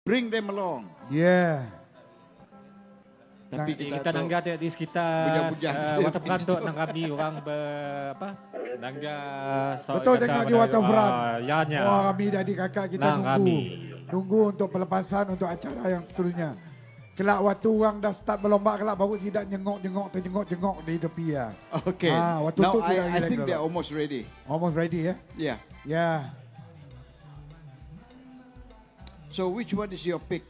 Bring them along. Yeah. Tapi kita nangga di sekitar waterfront tu nang kami orang nangga betul tengok di waterfront. Yanya. Wah, kami dan adik kakak kita nunggu untuk pelepasan untuk acara yang seterusnya. Kelak waktu orang dah start berlomba kelak baru tidak jengok di tepi ya. Okay. Waktu Now tu I think they're almost ready. Almost ready ya? Yeah. Yeah. So which one is your pick?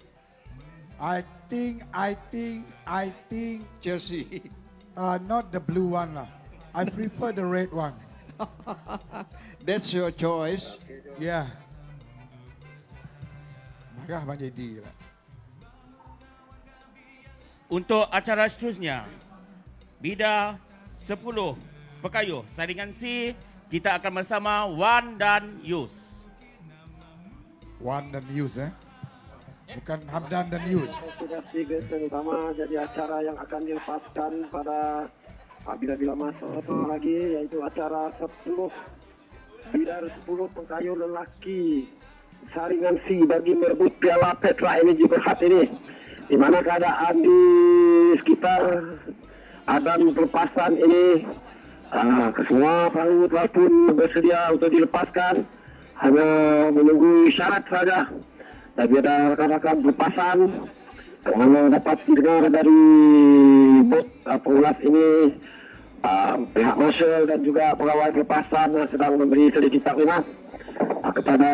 I think Chelsea. Not the blue one lah. I prefer the red one. That's your choice. Yeah. Marah menjadi lah. Untuk acara seterusnya, Bida 10 Pekayuh saringan C, kita akan bersama Wan dan Yus. Wan dan Yus bukan Hamdan dan Yus. Sudah tiga terutama jadi acara yang akan dilepaskan pada bila masa lagi, yaitu acara 10 Bidar 10 Pekayuh lelaki saringan C bagi merebut Piala Petra Energy Berhad ini. Di mana keadaan di sekitar adan pelepasan ini, semua perahu telah pun bersedia untuk dilepaskan, hanya menunggu syarat saja. Tapi ada rekan-rekan pelepasan yang dapat didengar dari bot pengulas ini, pihak marshal dan juga pegawai pelepasan sedang memberi sedikit taklimat kepada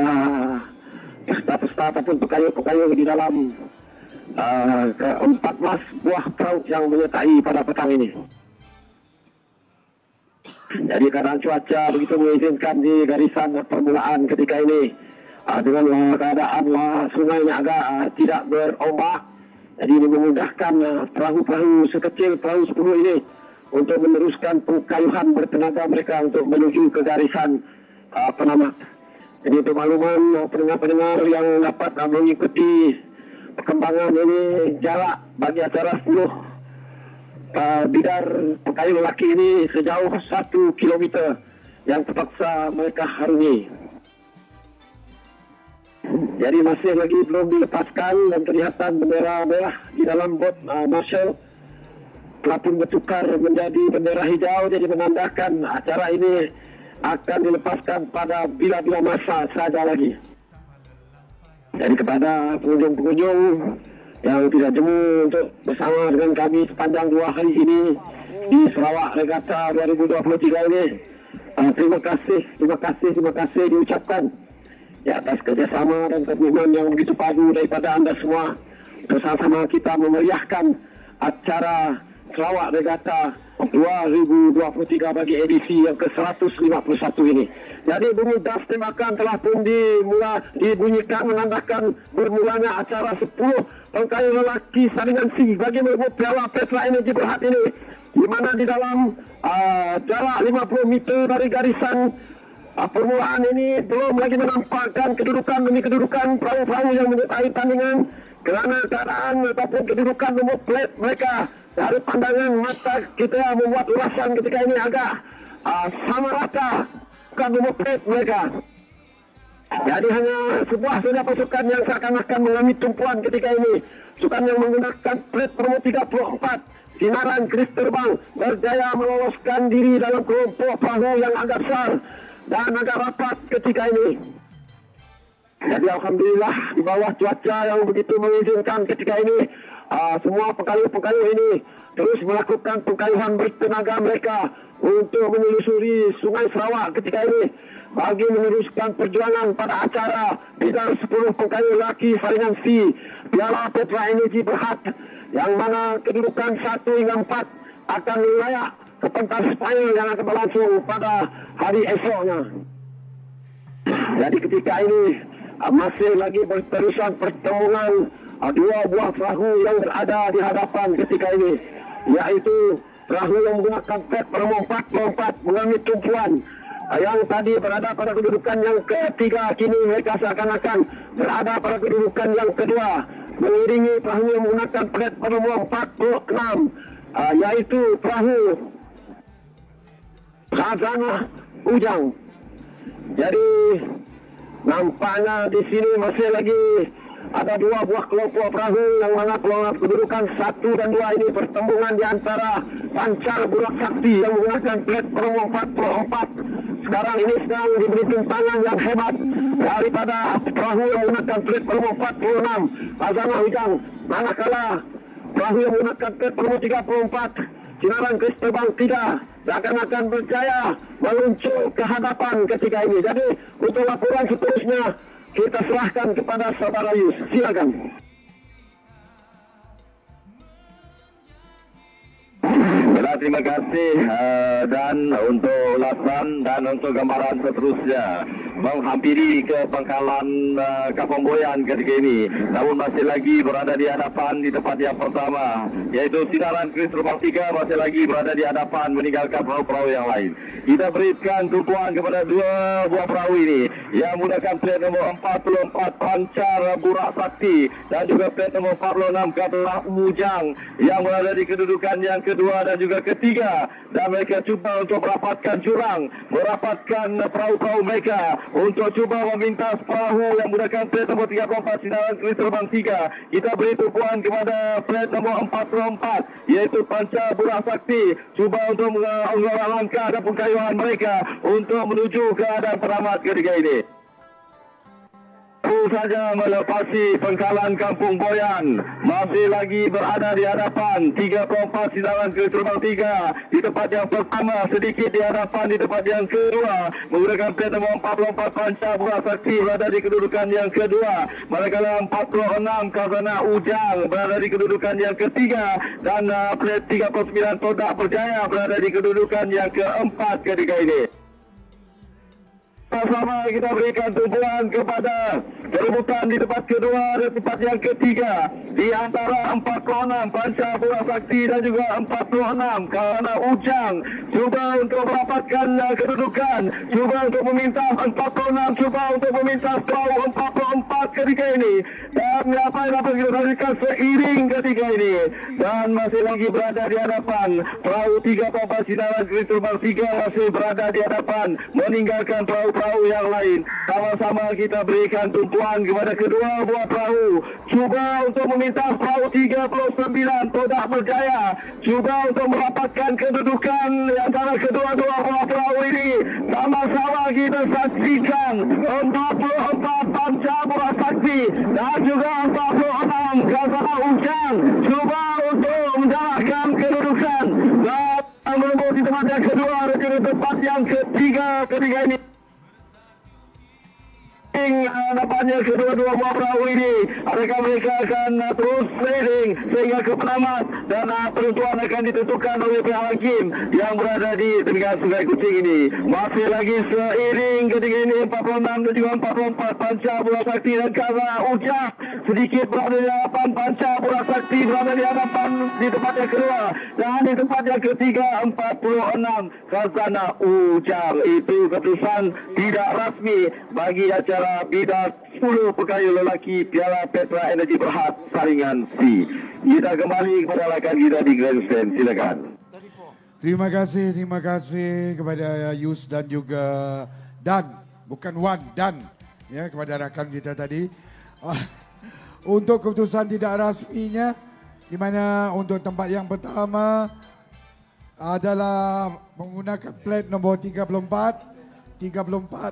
peserta-peserta ataupun pekayuh-pekayuh di dalam ke-14 buah perahu yang menyertai pada petang ini. Jadi keadaan cuaca begitu mengizinkan di garisan permulaan ketika ini, dengan keadaan sungai yang agak tidak berombak, jadi ini memudahkan perahu-perahu sekecil perahu 10 ini untuk meneruskan pengkayuhan bertenaga mereka untuk menuju ke garisan penamat. Jadi untuk makluman pendengar-pendengar yang dapat mengikuti perkembangan ini, jarak bagi acara 10 bidar pekayuh lelaki ini sejauh 1 kilometer yang terpaksa mereka harungi. Jadi masih lagi belum dilepaskan dan kelihatan bendera merah di dalam bot marshal telah pun bertukar menjadi bendera hijau, jadi menandakan acara ini akan dilepaskan pada bila-bila masa saja lagi. Jadi kepada pengunjung-pengunjung yang tidak jemu untuk bersama dengan kami sepanjang 2 hari ini di Sarawak Regatta 2023 ini, terima kasih diucapkan di atas kerjasama dan komitmen yang begitu padu daripada anda semua. Bersama-sama kita memeriahkan acara Sarawak Regatta 2023 bagi edisi yang ke-151 ini. Jadi bunyi das tembakan telah pun dibunyikan menandakan bermulanya acara 10 pengkayuh lelaki saringan C bagi merebut Piala Petra Energy Berhad ini, di mana di dalam jarak 50 meter dari garisan permulaan ini belum lagi menampakkan kedudukan demi kedudukan perahu-perahu yang menyertai tandingan, kerana keadaan ataupun kedudukan nomor plate mereka dari pandangan mata kita membuat ulasan ketika ini agak sama rata bukan nomor plate mereka. Jadi hanya sebuah saja pasukan yang seakan-akan mengalami tumpuan ketika ini. Pasukan yang menggunakan plate nomor 34 Sinaran Keris Terbang berjaya meloloskan diri dalam kelompok perahu yang agak besar dan agak rapat ketika ini. Jadi alhamdulillah di bawah cuaca yang begitu mengizinkan ketika ini, semua pekayuh-pekayuh ini terus melakukan pengkayuhan bertenaga mereka untuk menelusuri Sungai Sarawak ketika ini bagi meneruskan perjuangan pada acara bidar 10 pengkayuh lelaki saringan C Piala Petra Energy Berhad, yang mana kedudukan 1 hingga 4 akan layak ke pentas final yang akan berlangsung pada hari esoknya. Jadi ketika ini masih lagi berterusan pertemuan 2 buah perahu yang berada di hadapan ketika ini, yaitu perahu yang menggunakan pet melompat mengalami tumpuan yang tadi berada pada kedudukan yang ketiga, kini mereka seakan-akan berada pada kedudukan yang kedua, mengiringi perahu yang menggunakan pet nomor 46, yaitu perahu Khazanah Ujang. Jadi nampaknya di sini masih lagi ada dua buah kelompok perahu yang mana kedudukan 1 dan 2 ini pertembungan di antara Pancar Burak Sakti yang menggunakan plat promo 44. Sekarang ini sedang diberi tantangan yang hebat daripada perahu yang menggunakan plat promo 46 Khazanah Ujang, manakala perahu yang menggunakan plat promo 34 Sinaran Kris Terbang 3 akan berjaya meluncur ke hadapan ketika ini. Jadi untuk laporan seterusnya kita serahkan kepada saudara Yus. Silakan. Terima kasih dan untuk ulasan dan untuk gambaran seterusnya menghampiri ke pangkalan Kampung Boyan ketika ini, namun masih lagi berada di hadapan di tempat yang pertama, yaitu Sinaran Kris Terbang 3 masih lagi berada di hadapan meninggalkan perahu-perahu yang lain. Kita berikan tumpuan kepada dua buah perahu ini yang menggunakan plat nombor 44 Pancar Burak Sakti dan juga plat nombor 46 Khazanah Ujang yang berada di kedudukan yang kedua dan juga ketiga, dan mereka cuba untuk merapatkan jurang, merapatkan perahu-perahu mereka untuk cuba memintas perahu yang menggunakan plat nombor 34 Sinaran Kris Terbang 3. Kita beri tumpuan kepada plat nombor 44 iaitu Pancar Burak Sakti, cuba untuk mengawal langkah dan pengkayuhan mereka untuk menuju ke keadaan selamat ketika ini. Baru saja melepasi pangkalan Kampung Boyan, masih lagi berada di hadapan 34 Sinaran Kris Terbang 3 di tempat yang pertama, sedikit di hadapan di tempat yang kedua menggunakan plat nombor 44 Pancar Burak Sakti berada di kedudukan yang kedua, manakala 46 Khazanah Ujang berada di kedudukan yang ketiga dan plat 39 Todak Berjaya berada di kedudukan yang keempat ketika ini. Sama kita berikan tumpuan kepada perebutan di tempat kedua dan tempat yang ketiga di antara 46 Pancar Burak Sakti dan juga 46 Khazanah Ujang. Cuba untuk merapatkan kedudukan, cuba untuk meminta 46, cuba untuk meminta perahu 44 ketika ini, dan apa yang dapat kita berikan seiring ketika ini, dan masih lagi berada di hadapan perahu 34 Sinaran Kris Terbang 3 masih berada di hadapan meninggalkan perahu yang lain. Sama-sama kita berikan tumpuan kepada kedua buah perahu. Cuba untuk meminta perahu 39 Todak Berjaya, cuba untuk merapatkan kedudukan di antara kedua-dua buah perahu ini. Sama-sama kita saksikan 44 Pancar Burak Sakti dan juga 46 Khazanah Ujang cuba untuk menjalankan kedudukan dan merebut di tempat yang kedua dan juga tempat yang ketiga ketika ini. Nampaknya kedua-dua buah perahu ini, adakah mereka akan terus sailing sehingga ke penamat, dan penentuan akan ditentukan oleh pihak hakim yang berada di tengah Sungai Kucing ini. Masih lagi seiring ketika ini 46 dan juga 44 Pancar Burak Sakti dan Khazanah Ujang sedikit berada di hadapan. Pancar Burak Sakti berada di hadapan di tempat yang kedua, dan di tempat yang ketiga 46 Khazanah Ujang. Itu keputusan tidak rasmi bagi acara bidang 10 pekayu lelaki Piala Petra Energy Berhad saringan C. Kita kembali kepada rakan kita di Grandstand. Silakan. Terima kasih kepada Yus dan juga Dan, bukan Wan, Dan, ya, kepada rakan kita tadi. Untuk keputusan tidak rasminya, di mana untuk tempat yang pertama adalah menggunakan plat nombor 34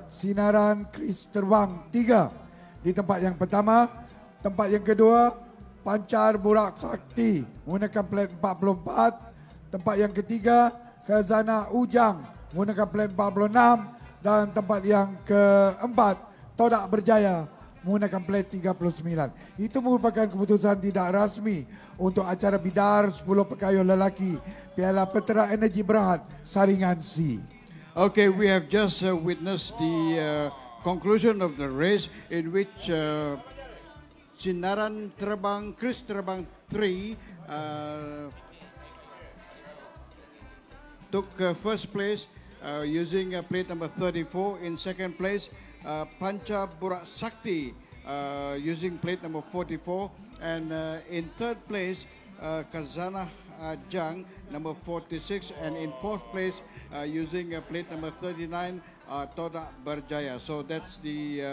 Sinaran Kris Terbang 3 di tempat yang pertama. Tempat yang kedua Pancar Burak Sakti menggunakan plat 44. Tempat yang ketiga Khazanah Ujang menggunakan plat 46, dan tempat yang keempat Todak Berjaya menggunakan plat 39. Itu merupakan keputusan tidak rasmi untuk acara bidar 10 pekayun lelaki Piala Petra Energy Berhad saringan C. Okay, we have just witnessed the conclusion of the race in which Sinaran Terbang Kris Terbang 3 took first place using plate number 34. In second place, Pancar Burak Sakti using plate number 44, and in third place, Khazanah Ujang number 46, and in fourth place using plate number 39, Todak Berjaya. So that's the